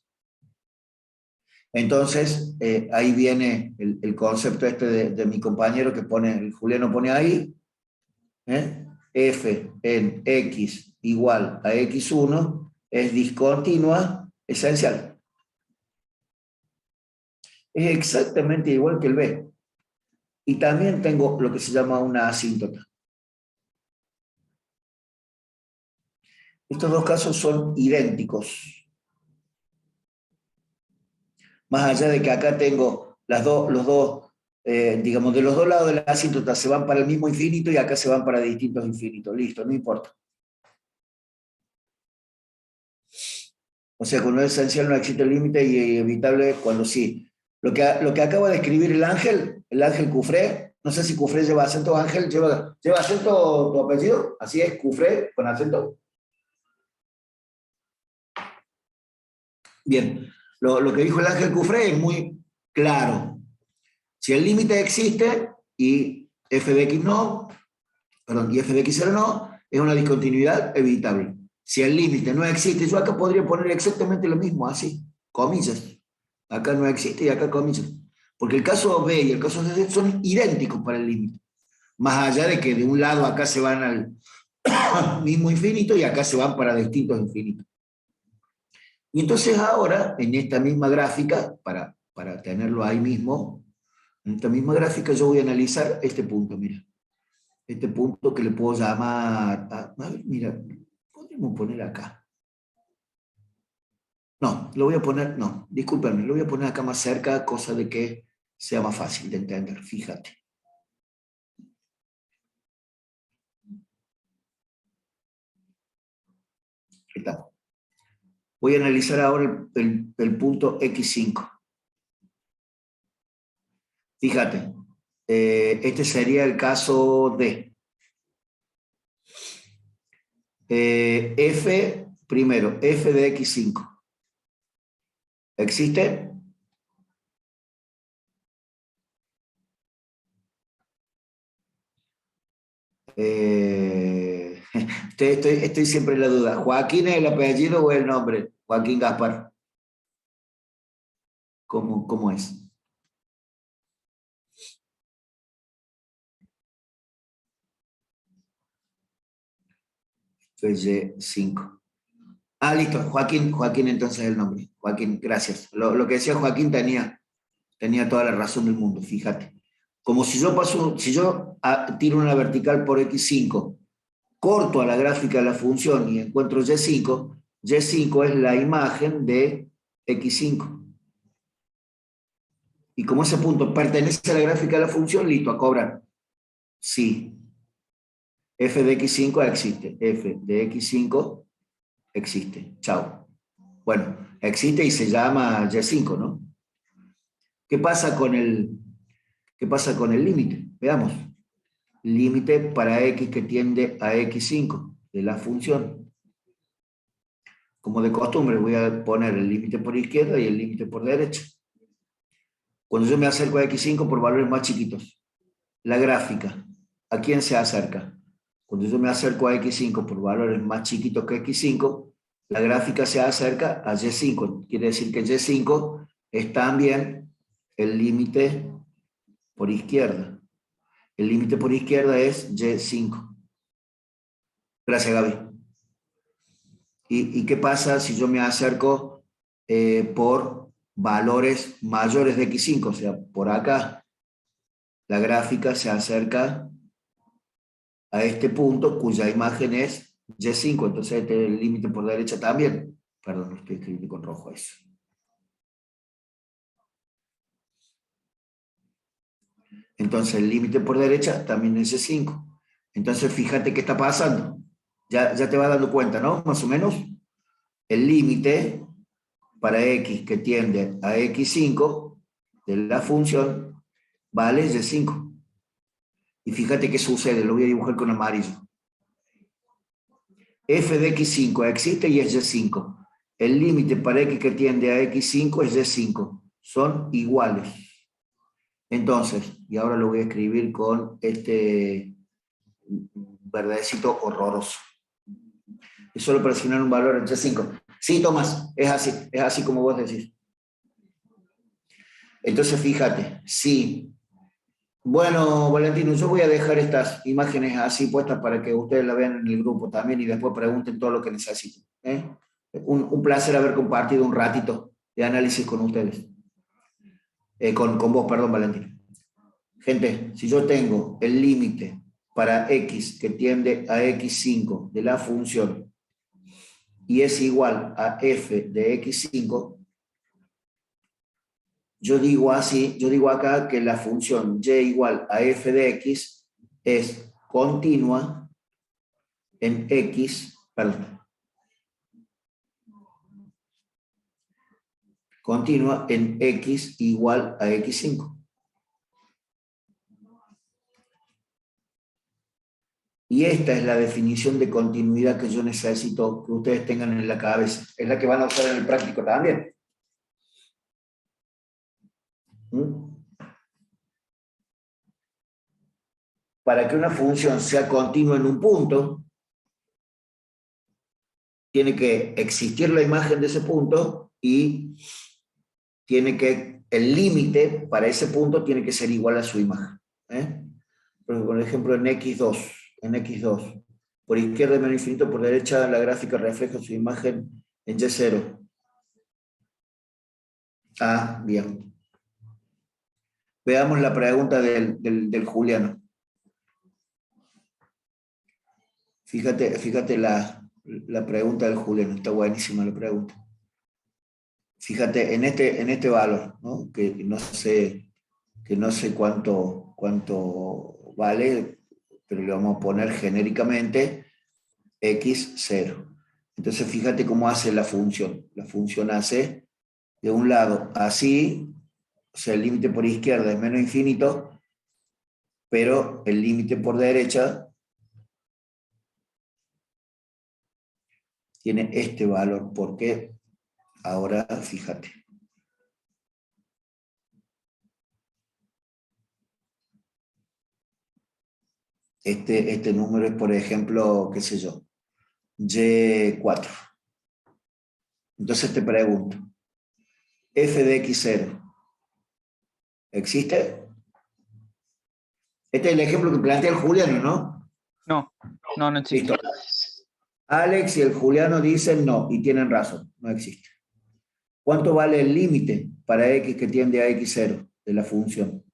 Entonces, ahí viene el concepto este de mi compañero que pone, el Juliano pone ahí, f en x igual a x1 es discontinua esencial. Es exactamente igual que el B. Y también tengo lo que se llama una asíntota. Estos dos casos son idénticos. Más allá de que acá tengo digamos, de los dos lados de la asíntota se van para el mismo infinito y acá se van para distintos infinitos. Listo, no importa. O sea, cuando es esencial no existe el límite y evitable cuando sí. Lo que acaba de escribir el Ángel Cufré, no sé si Cufré lleva acento, Ángel, ¿lleva acento tu apellido? Así es, Cufré, con acento. Bien, lo que dijo el Ángel Cufré es muy claro. Si el límite existe y f de x no, perdón, y f de x0 no, es una discontinuidad evitable. Si el límite no existe, yo acá podría poner exactamente lo mismo, así, comillas. Acá no existe y acá comillas. Porque el caso B y el caso C son idénticos para el límite. Más allá de que de un lado acá se van al mismo infinito y acá se van para distintos infinitos. Y entonces ahora, en esta misma gráfica, para tenerlo ahí mismo, en esta misma gráfica yo voy a analizar este punto, mira. Este punto que le puedo llamar, a ver, mira, podríamos poner acá. No, lo voy a poner, no, discúlpenme, lo voy a poner acá más cerca, cosa de que sea más fácil de entender, fíjate. ¿Qué tal? Voy a analizar ahora el punto X5. Fíjate, este sería el caso D. Primero, f de X5. ¿Existe? Estoy siempre en la duda. ¿Joaquín es el apellido o el nombre? Joaquín Gaspar. ¿Cómo es? Y5. Ah, listo. Joaquín entonces es el nombre. Joaquín, gracias. Lo que decía Joaquín tenía toda la razón del mundo, fíjate. Como si yo tiro una vertical por X5 corto a la gráfica de la función y encuentro Y5, Y5 es la imagen de X5. Y como ese punto pertenece a la gráfica de la función, listo, a cobrar. Sí. F de X5 existe. F de X5 existe. Chao. Bueno, existe y se llama Y5, ¿no? ¿Qué pasa con el límite? Veamos. Límite para X que tiende a X5 de la función. Como de costumbre, voy a poner el límite por izquierda y el límite por derecha. Cuando yo me acerco a X5 por valores más chiquitos, la gráfica, ¿a quién se acerca? Cuando yo me acerco a X5 por valores más chiquitos que X5, la gráfica se acerca a Y5. Quiere decir que Y5 es también el límite por izquierda. El límite por izquierda es Y5. Gracias, Gaby. ¿Y qué pasa si yo me acerco por valores mayores de X5? O sea, por acá, la gráfica se acerca a este punto cuya imagen es Y5. Entonces este es el límite por derecha también. Perdón, no estoy escribiendo con rojo eso. Entonces el límite por derecha también es Y5. Entonces fíjate qué está pasando. Ya te vas dando cuenta, ¿no? Más o menos. El límite para X que tiende a X5 de la función vale Y5. Y fíjate qué sucede, lo voy a dibujar con amarillo. F de X5 existe y es Y5. El límite para X que tiende a X5 es Y5. Son iguales. Entonces, y ahora lo voy a escribir con este verdecito horroroso. Es solo para asignar un valor en Y5. Sí, Tomás, es así como vos decís. Entonces, fíjate, sí. Bueno, Valentino, yo voy a dejar estas imágenes así puestas para que ustedes la vean en el grupo también y después pregunten todo lo que necesiten. Un placer haber compartido un ratito de análisis con ustedes. Con vos, perdón, Valentino. Gente, si yo tengo el límite para X que tiende a X5 de la función y es igual a F de X5, yo digo acá que la función y igual a f de x es continua en x, perdón, continua en x igual a x5. Y esta es la definición de continuidad que yo necesito que ustedes tengan en la cabeza. Es la que van a usar en el práctico también. Para que una función sea continua en un punto, tiene que existir la imagen de ese punto y el límite para ese punto tiene que ser igual a su imagen. Por ejemplo, en X2, por izquierda menos infinito, por derecha la gráfica refleja su imagen en Y0. Ah, bien. Veamos la pregunta del Juliano. Fíjate la pregunta del Juliano, está buenísima la pregunta. Fíjate en este valor, ¿no? que no sé cuánto vale, pero le vamos a poner genéricamente x0. Entonces fíjate cómo hace la función. La función hace de un lado así, o sea, el límite por izquierda es menos infinito, pero el límite por derecha tiene este valor. ¿Por qué? Ahora fíjate. Este número es, por ejemplo, qué sé yo, Y4. Entonces te pregunto, f de x0, ¿existe? Este es el ejemplo que plantea el Juliano, ¿no? No existe. Listo. Alex y el Juliano dicen no, y tienen razón, no existe. ¿Cuánto vale el límite para x que tiende a x0 de la función?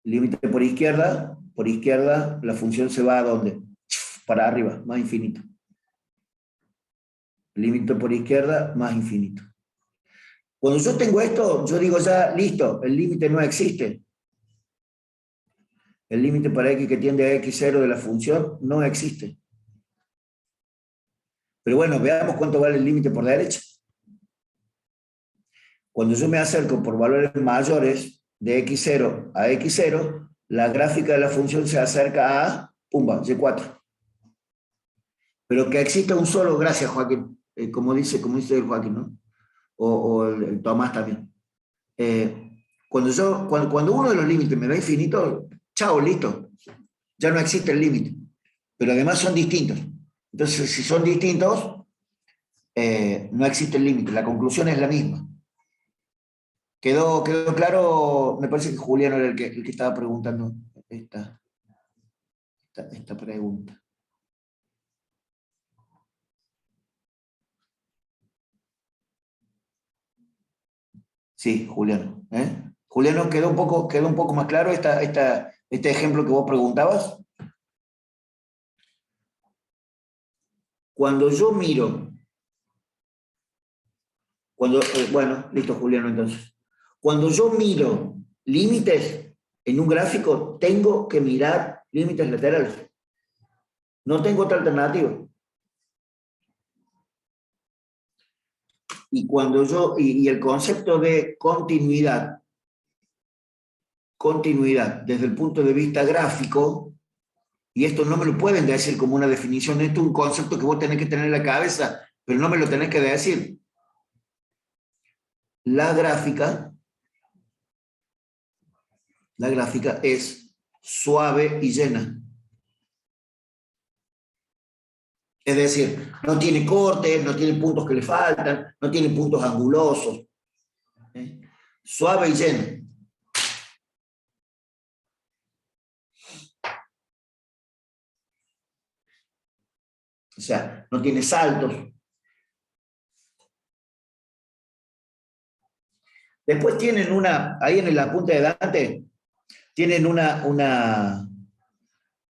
Límite por izquierda por izquierda, la función se va a ¿dónde? Para arriba, más infinito. Límite por izquierda, más infinito. Cuando yo tengo esto, yo digo ya, listo, el límite no existe. El límite para x que tiende a x0 de la función no existe. Pero bueno, veamos cuánto vale el límite por derecha. Cuando yo me acerco por valores mayores de x0 a x0, la gráfica de la función se acerca a, pumba, y4. Pero que exista un solo, gracias Joaquín, como dice el Joaquín, ¿no? O el Tomás también. Cuando uno de los límites me da infinito, chao, listo. Ya no existe el límite. Pero además son distintos. Entonces, si son distintos, no existe el límite. La conclusión es la misma. ¿Quedó claro? Me parece que Julián era el que estaba preguntando esta pregunta. Sí, Julián. Juliano, ¿quedó un poco más claro este ejemplo que vos preguntabas? Cuando yo miro, bueno, listo, Juliano, entonces. Cuando yo miro límites en un gráfico, tengo que mirar límites laterales. No tengo otra alternativa. Y cuando y el concepto de continuidad desde el punto de vista gráfico, y esto no me lo pueden decir como una definición, esto es un concepto que vos tenés que tener en la cabeza, pero no me lo tenés que decir. La gráfica es suave y llena. Es decir, no tiene cortes, no tiene puntos que le faltan, no tiene puntos angulosos. Suave y llena. O sea, no tiene saltos. Después tienen ahí en el apunte de Dante, tienen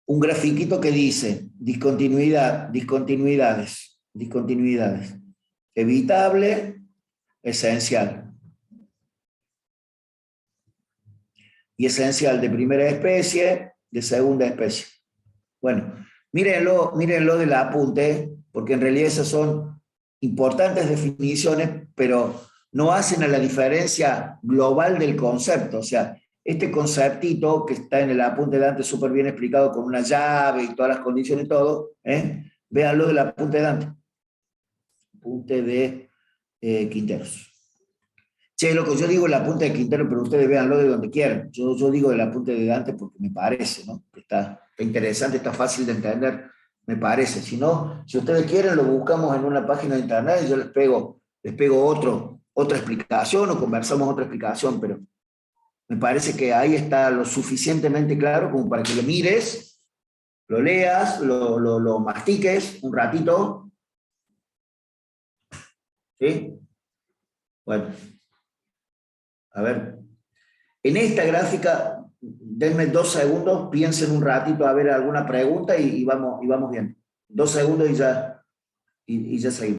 un grafiquito que dice discontinuidades. Evitable, esencial. Y esencial de primera especie, de segunda especie. Bueno, mírenlo del apunte, porque en realidad esas son importantes definiciones, pero no hacen a la diferencia global del concepto. O sea, este conceptito que está en el apunte de Dante súper bien explicado con una llave y todas las condiciones y todo, véanlo del apunte de Dante. Apunte de Quinteros. Che, loco, yo digo el apunte de Quintero, pero ustedes véanlo de donde quieran. Yo digo el apunte de Dante porque me parece, ¿no? Está interesante, está fácil de entender, me parece. Si no, si ustedes quieren, lo buscamos en una página de internet y yo les pego otra explicación o conversamos otra explicación, pero me parece que ahí está lo suficientemente claro como para que lo mires, lo leas, lo mastiques un ratito. ¿Sí? Bueno. A ver, en esta gráfica, denme 2 segundos, piensen un ratito a ver alguna pregunta y vamos bien. 2 segundos y ya seguimos.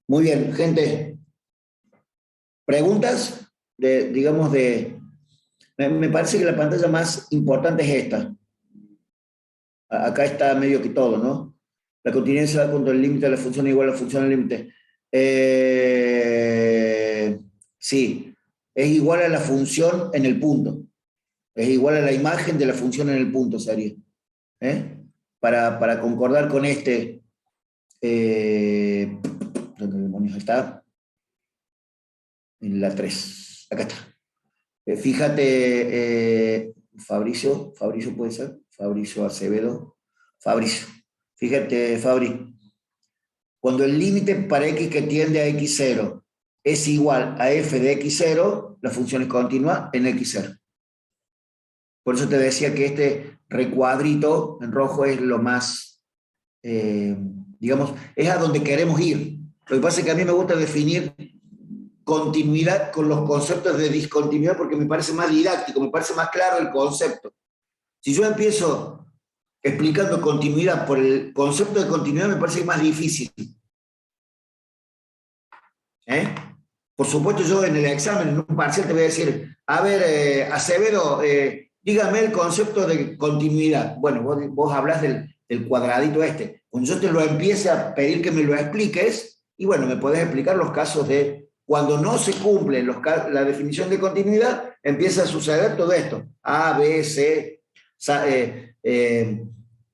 Muy bien, gente. ¿Preguntas? Me parece que la pantalla más importante es esta. Acá está medio que todo, ¿no? La continuidad se da cuando el límite de la función es igual a la función del límite. Sí, es igual a la función en el punto. Es igual a la imagen de la función en el punto, sería. Para concordar con este... ¿dónde demonios está? En la 3. Acá está. Fíjate, Fabricio puede ser, Fabricio Acevedo, Fabricio. Fíjate, Fabri, cuando el límite para x que tiende a x0 es igual a f de x0, la función es continua en x0. Por eso te decía que este recuadrito en rojo es lo más, digamos, es a donde queremos ir. Lo que pasa es que a mí me gusta definir continuidad con los conceptos de discontinuidad porque me parece más didáctico, me parece más claro el concepto. Si yo empiezo explicando continuidad por el concepto de continuidad, me parece más difícil. Por supuesto, yo en el examen, en un parcial, te voy a decir, a ver, Acevedo, dígame el concepto de continuidad. Bueno, vos hablas del cuadradito este. Cuando yo te lo empiece a pedir que me lo expliques, y bueno, me podés explicar los casos de cuando no se cumple la definición de continuidad, empieza a suceder todo esto. A, B, C,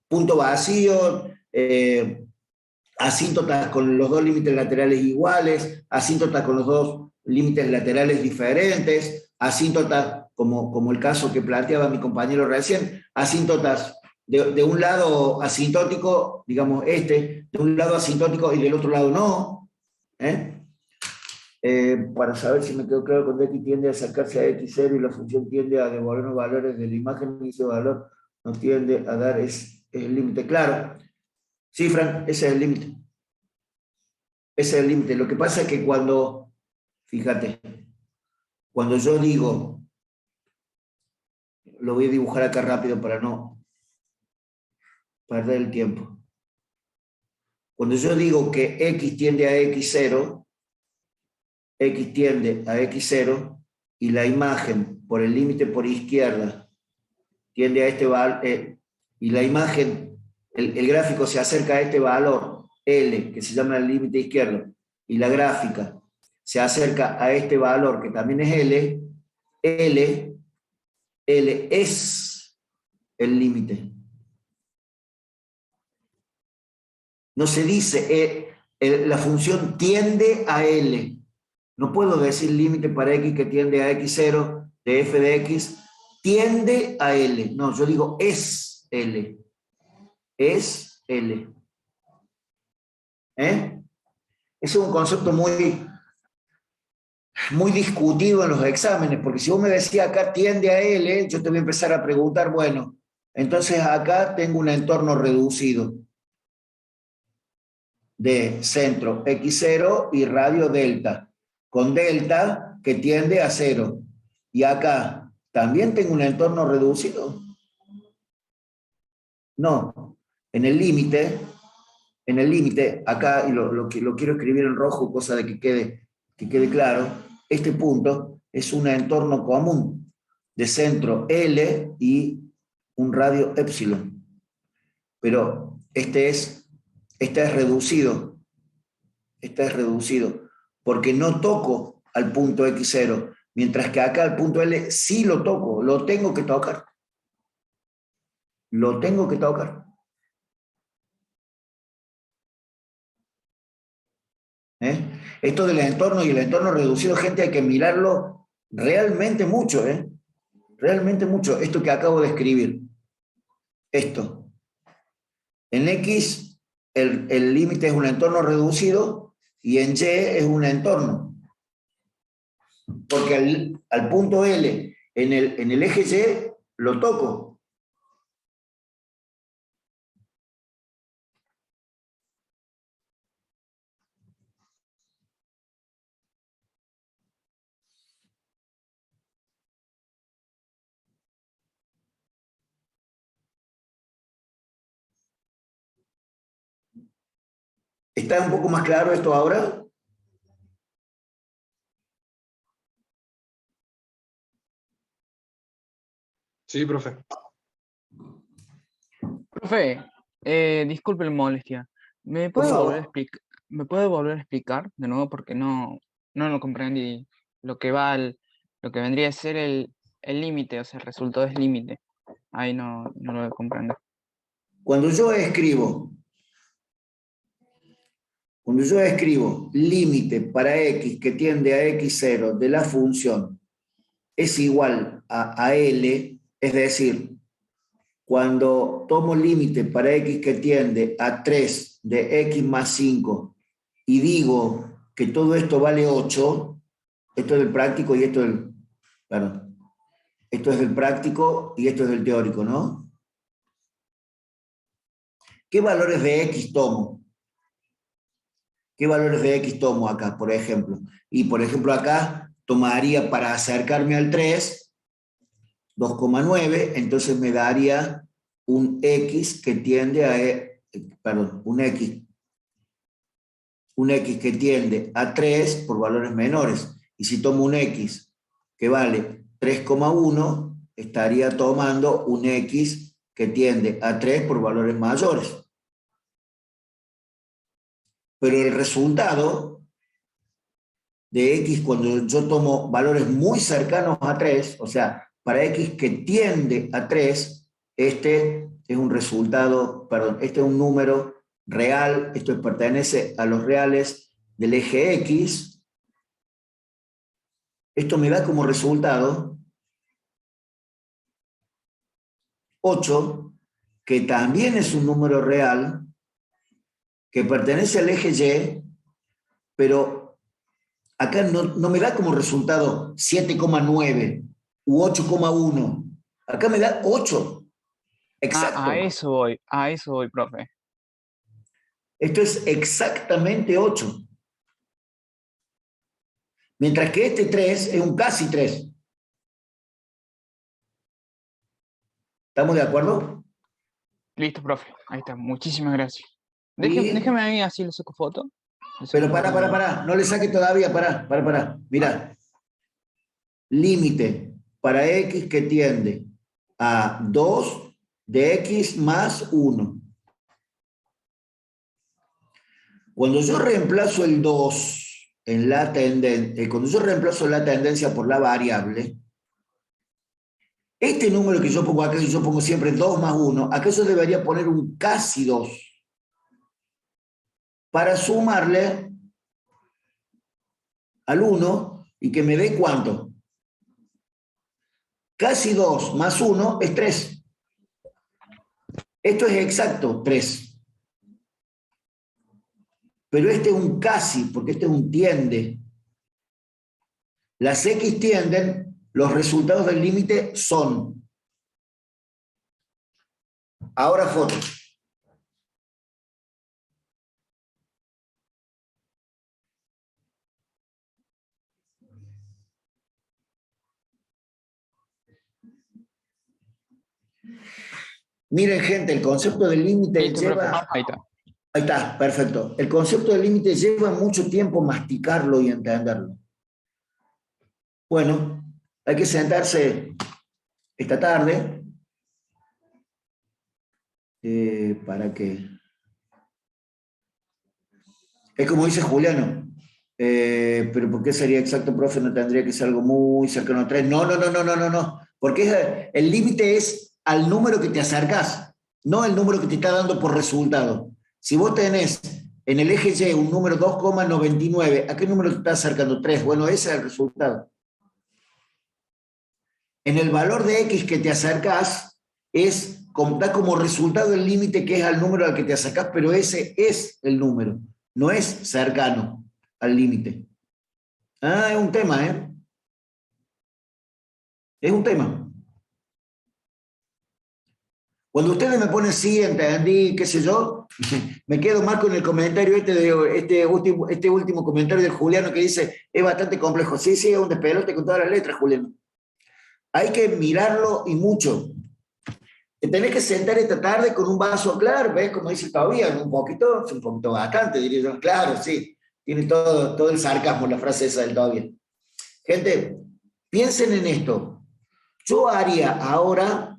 punto vacío, asíntotas con los dos límites laterales iguales, asíntotas con los dos límites laterales diferentes, asíntotas, como el caso que planteaba mi compañero recién, asíntotas de un lado asintótico, digamos de un lado asintótico y del otro lado no. Para saber si me quedó claro, cuando x tiende a acercarse a x0 y la función tiende a devolvernos valores de la imagen, y ese valor nos tiende a dar es el límite. Claro. Sí, Frank, ese es el límite. Ese es el límite. Lo que pasa es que cuando, fíjate, cuando yo digo, lo voy a dibujar acá rápido para no perder el tiempo. Cuando yo digo que x tiende a x0, x tiende a x0 y la imagen por el límite por izquierda tiende a este valor, y la imagen, el gráfico se acerca a este valor L, que se llama el límite izquierdo, y la gráfica se acerca a este valor, que también es L, L es el límite. No se dice, la función tiende a L. No puedo decir límite para x que tiende a x0 de f de x, tiende a L. No, yo digo es L. Es L. Ese es un concepto muy discutido en los exámenes, porque si vos me decías acá tiende a L, yo te voy a empezar a preguntar, bueno, entonces acá tengo un entorno reducido de centro x0 y radio delta, con delta que tiende a 0. Y acá también tengo un entorno reducido. No, en el límite, acá, y lo quiero escribir en rojo, cosa de que quede claro, este punto es un entorno común de centro L y un radio epsilon. Pero este es reducido. Este es reducido, porque no toco al punto x0, mientras que acá al punto L sí lo toco, lo tengo que tocar. Lo tengo que tocar. Esto del entorno y el entorno reducido, gente, hay que mirarlo realmente mucho, realmente mucho. Esto que acabo de escribir. Esto. En X, el límite es un entorno reducido y en Y es un entorno. Porque al punto L en el eje Y lo toco. ¿Está un poco más claro esto ahora? Sí, profe. Profe, disculpe la molestia. ¿Me Por puede favor. volver a explicar, me puede volver a explicar de nuevo? Porque no lo comprendí. Lo que lo que vendría a ser el límite, o sea, el resultado es límite. Ahí no lo comprendo. Cuando yo escribo límite para x que tiende a x0 de la función es igual a L, es decir, cuando tomo límite para x que tiende a 3 de x más 5 y digo que todo esto vale 8, esto es del práctico y esto es del, perdón, esto es del práctico y esto es del teórico, ¿no? ¿Qué valores de x tomo? ¿Qué valores de x tomo acá, por ejemplo? Y por ejemplo acá tomaría para acercarme al 3, 2,9, entonces me daría un x que tiende a, un x que tiende a 3 por valores menores. Y si tomo un x que vale 3,1, estaría tomando un x que tiende a 3 por valores mayores. Pero el resultado de x cuando yo tomo valores muy cercanos a 3, o sea, para x que tiende a 3, este es un resultado, perdón, este es un número real, esto pertenece a los reales del eje x. Esto me da como resultado 8, que también es un número real, que pertenece al eje y, pero acá no me da como resultado 7,9 u 8,1. Acá me da 8. Exacto. A eso voy, profe. Esto es exactamente 8. Mientras que este 3 es un casi 3. ¿Estamos de acuerdo? Listo, profe. Ahí está. Muchísimas gracias. Y, Déjeme ahí, así le saco foto. pero para. No le saque todavía, para. Mirá. Límite para x que tiende a 2 de x más 1. Cuando yo reemplazo el 2 en la tendencia, cuando yo reemplazo la tendencia por la variable, este número que yo pongo acá, yo pongo siempre 2 más 1, acá yo debería poner un casi 2 para sumarle al 1 y que me dé ¿cuánto? Casi 2 más 1 es 3. Esto es exacto, 3. Pero este es un casi, porque este es un tiende. Las x tienden, los resultados del límite son. Ahora foto. Miren, gente, el concepto del límite Listo, lleva... profe. Ahí está. Ahí está, perfecto. El concepto del límite lleva mucho tiempo masticarlo y entenderlo. Bueno, hay que sentarse esta tarde para que... Es como dice Juliano, pero ¿por qué sería exacto, profe? No tendría que ser algo muy cercano a 3. No. Porque el límite es al número que te acercás, no el número que te está dando por resultado. Si vos tenés en el eje Y un número 2,99, ¿a qué número te está acercando? 3. Bueno, ese es el resultado. En el valor de x que te acercás, da como resultado el límite que es al número al que te acercás, pero ese es el número, no es cercano al límite. Ah, es un tema, ¿eh? Es un tema. Cuando ustedes me ponen sí, entendí, qué sé yo, me quedo más con el comentario este último comentario de Juliano que dice, es bastante complejo. Sí, es un despelote con todas las letras, Juliano. Hay que mirarlo y mucho. Te tenés que sentar esta tarde con un vaso claro, ¿ves? Como dice todavía, un poquito bastante, diría yo. Claro, sí, tiene todo el sarcasmo la frase esa del todavía. Gente, piensen en esto. Yo haría ahora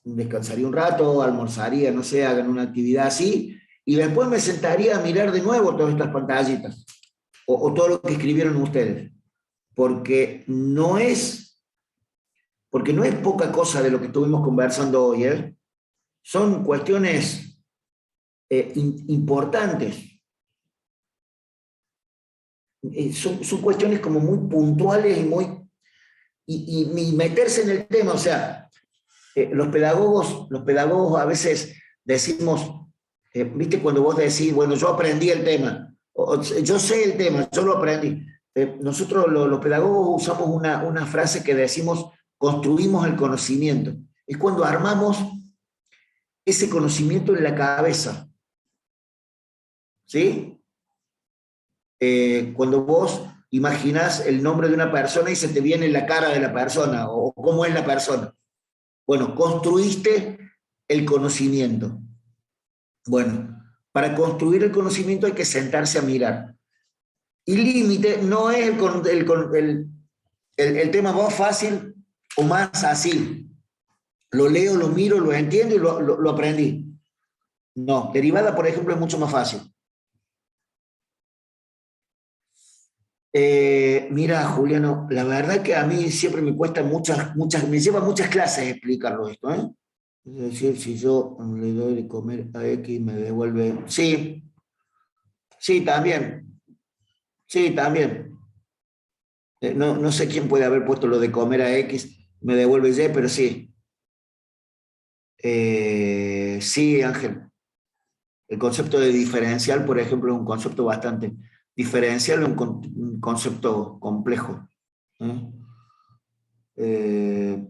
descansaría un rato, almorzaría, no sé, hagan una actividad así, y después me sentaría a mirar de nuevo todas estas pantallitas, o todo lo que escribieron ustedes, porque no es poca cosa de lo que estuvimos conversando hoy, ¿eh? Son cuestiones importantes. Son cuestiones como muy puntuales y meterse en el tema, o sea, los pedagogos a veces decimos, viste cuando vos decís, bueno, yo aprendí el tema, yo sé el tema, yo lo aprendí. Nosotros los pedagogos usamos una frase que decimos, construimos el conocimiento. Es cuando armamos ese conocimiento en la cabeza, ¿sí? Cuando vos imaginás el nombre de una persona y se te viene la cara de la persona, o cómo es la persona. Bueno, construiste el conocimiento. Bueno, para construir el conocimiento hay que sentarse a mirar. Y límite no es el tema más fácil o más así. Lo leo, lo miro, lo entiendo y lo aprendí. No, derivada, por ejemplo, es mucho más fácil. Mira, Juliano, la verdad que a mí siempre me cuesta me lleva muchas clases explicarlo esto, ¿eh? Es decir, si yo le doy de comer a X, me devuelve... Sí, sí, también. Sí, también. No sé quién puede haber puesto lo de comer a X, me devuelve Y, pero sí. Sí, Ángel. El concepto de diferencial, por ejemplo, es un concepto bastante... Diferencial es un concepto complejo.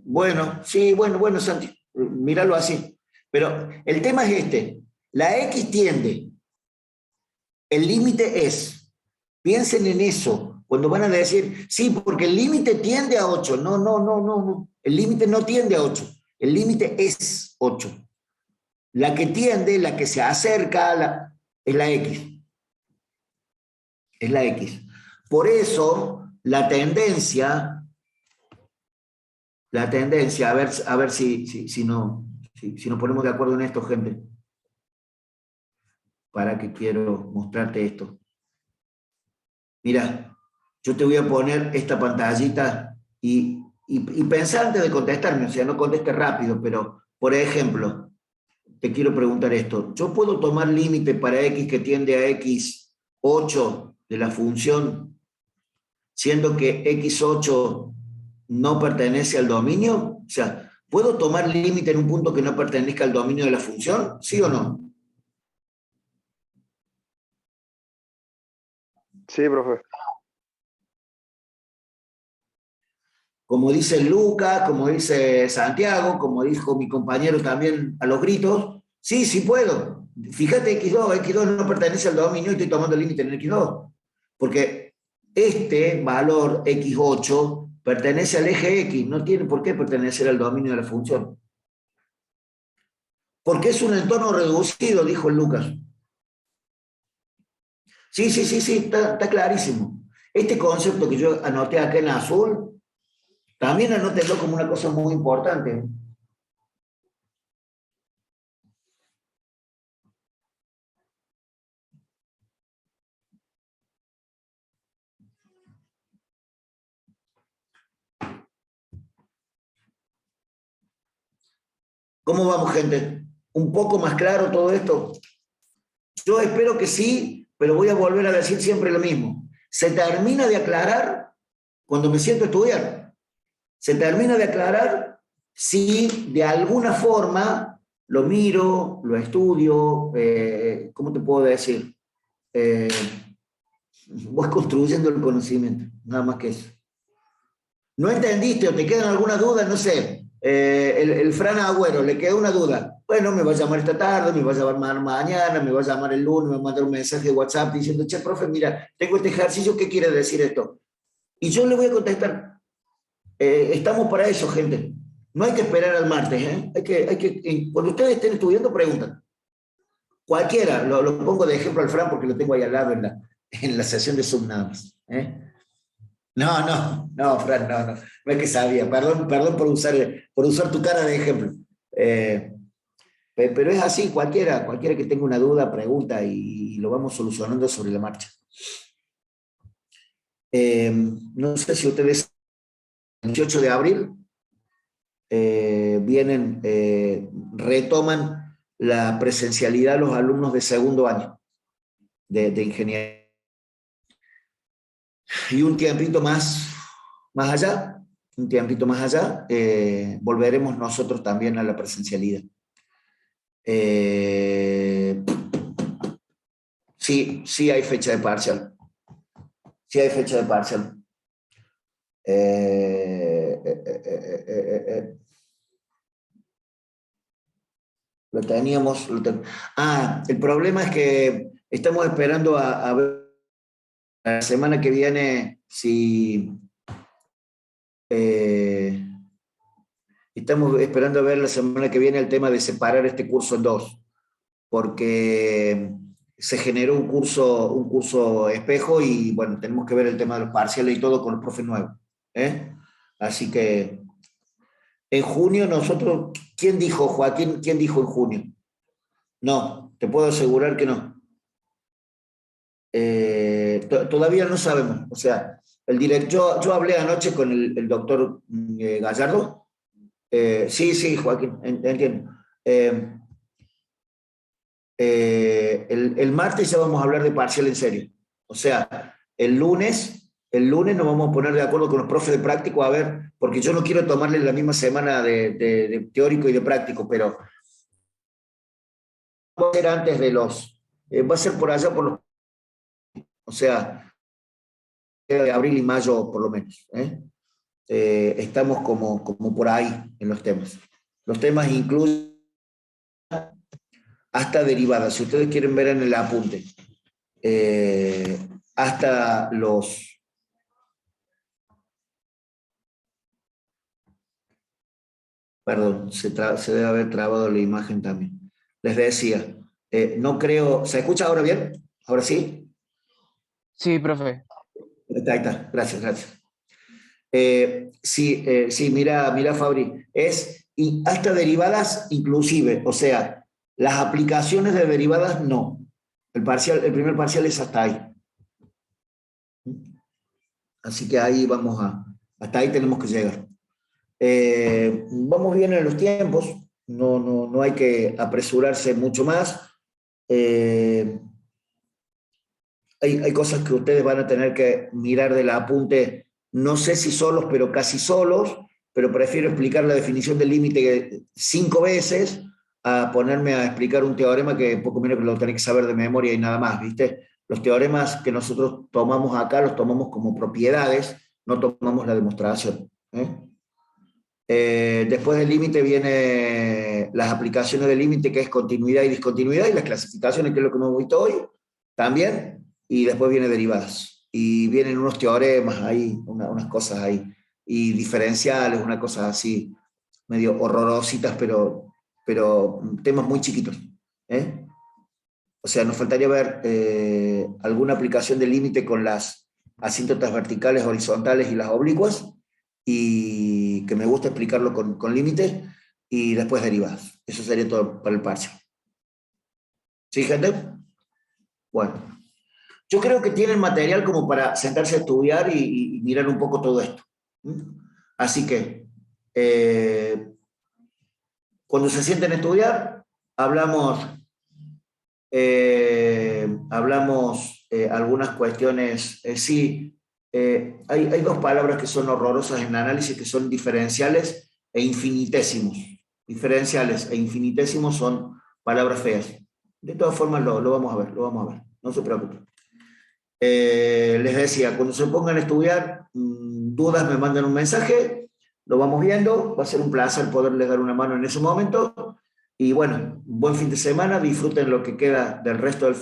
Bueno, sí, bueno, Santi, míralo así. Pero el tema es este. La X tiende. El límite es. Piensen en eso. Cuando van a decir, sí, porque el límite tiende a 8. No. El límite no tiende a 8. El límite es 8. La que tiende, la que se acerca, es la X. Es la X. Por eso, la tendencia, a ver si nos ponemos de acuerdo en esto, gente. Para que quiero mostrarte esto. Mira, yo te voy a poner esta pantallita y pensá antes de contestarme, o sea, no contestes rápido, pero, por ejemplo, te quiero preguntar esto. ¿Yo puedo tomar límite para X que tiende a X8 de la función, siendo que X8 no pertenece al dominio? O sea, ¿puedo tomar límite en un punto que no pertenezca al dominio de la función? ¿Sí o no? Sí, profe. Como dice Lucas, como dice Santiago, como dijo mi compañero también a los gritos, sí puedo. Fíjate X2 no pertenece al dominio y estoy tomando el límite en X2. Porque este valor X8 pertenece al eje X, no tiene por qué pertenecer al dominio de la función. Porque es un entorno reducido, dijo Lucas. Sí, está clarísimo. Este concepto que yo anoté acá en azul, también anótenlo como una cosa muy importante. ¿Cómo vamos, gente? ¿Un poco más claro todo esto? Yo espero que sí, pero voy a volver a decir siempre lo mismo. Se termina de aclarar cuando me siento a estudiar. Se termina de aclarar si de alguna forma lo miro, lo estudio, ¿cómo te puedo decir? Voy construyendo el conocimiento, nada más que eso. ¿No entendiste o te quedan algunas dudas? No sé, el Fran Agüero, le queda una duda. Bueno, me va a llamar esta tarde, me va a llamar mañana, me va a llamar el lunes, me va a mandar un mensaje de WhatsApp diciendo, che, profe, mira, tengo este ejercicio, ¿qué quiere decir esto? Y yo le voy a contestar. Estamos para eso, gente. No hay que esperar al martes, ¿eh? Cuando ustedes estén estudiando, preguntan. Cualquiera, lo pongo de ejemplo al Fran porque lo tengo ahí al lado en la sesión de Zoom nada más. No, Fran, no es que sabía. Perdón por usar tu cara de ejemplo. Pero es así, cualquiera que tenga una duda, pregunta y lo vamos solucionando sobre la marcha. No sé si ustedes, el 18 de abril, retoman la presencialidad los alumnos de segundo año de ingeniería. Y un tiempito más allá, volveremos nosotros también a la presencialidad. Sí hay fecha de parcial. Sí hay fecha de parcial. Lo teníamos. El problema es que estamos esperando a ver la semana que viene si... estamos esperando a ver la semana que viene el tema de separar este curso en dos, porque se generó un curso espejo y bueno, tenemos que ver el tema de los parciales y todo con los profes nuevos. Así que en junio nosotros, ¿quién dijo, Joaquín? ¿Quién dijo en junio? No, te puedo asegurar que no. Todavía no sabemos. O sea, yo hablé anoche con el doctor Gallardo. Sí, Joaquín, entiendo. El martes ya vamos a hablar de parcial en serio. O sea, el lunes nos vamos a poner de acuerdo con los profes de práctico a ver, porque yo no quiero tomarle la misma semana de teórico y de práctico, pero va a ser antes de va a ser por allá por los, o sea, de abril y mayo por lo menos. Estamos como por ahí en los temas. Los temas incluyen hasta derivadas, si ustedes quieren ver en el apunte, hasta los... Perdón, se debe haber trabado la imagen también. Les decía, no creo... ¿Se escucha ahora bien? ¿Ahora sí? Sí, profe. Ahí está. Gracias. Sí, mira, Fabri, y hasta derivadas inclusive, o sea, las aplicaciones de derivadas no. El primer parcial es hasta ahí. Así que ahí hasta ahí tenemos que llegar. Vamos bien en los tiempos, no hay que apresurarse mucho más. Hay cosas que ustedes van a tener que mirar del apunte, no sé si solos, pero casi solos, pero prefiero explicar la definición del límite 5 veces a ponerme a explicar un teorema que poco menos que lo tenés que saber de memoria y nada más, ¿viste? Los teoremas que nosotros tomamos acá los tomamos como propiedades, no tomamos la demostración. Después del límite viene las aplicaciones del límite, que es continuidad y discontinuidad, y las clasificaciones, que es lo que hemos visto hoy, también, y después viene derivadas. Y vienen unos teoremas ahí, unas cosas ahí, y diferenciales, unas cosas así, medio horrorositas, pero temas muy chiquitos. O sea, nos faltaría ver alguna aplicación del límite con las asíntotas verticales, horizontales y las oblicuas, y que me gusta explicarlo con límite, y después derivadas. Eso sería todo para el parcial. ¿Sí, gente? Bueno. Yo creo que tienen material como para sentarse a estudiar y mirar un poco todo esto. Así que, cuando se sienten a estudiar, hablamos algunas cuestiones. Hay dos palabras que son horrorosas en el análisis, que son diferenciales e infinitésimos. Diferenciales e infinitésimos son palabras feas. De todas formas, lo vamos a ver, no se preocupen. Les decía, cuando se pongan a estudiar, dudas, me mandan un mensaje, lo vamos viendo, va a ser un placer poderles dar una mano en ese momento, y bueno, buen fin de semana, disfruten lo que queda del resto del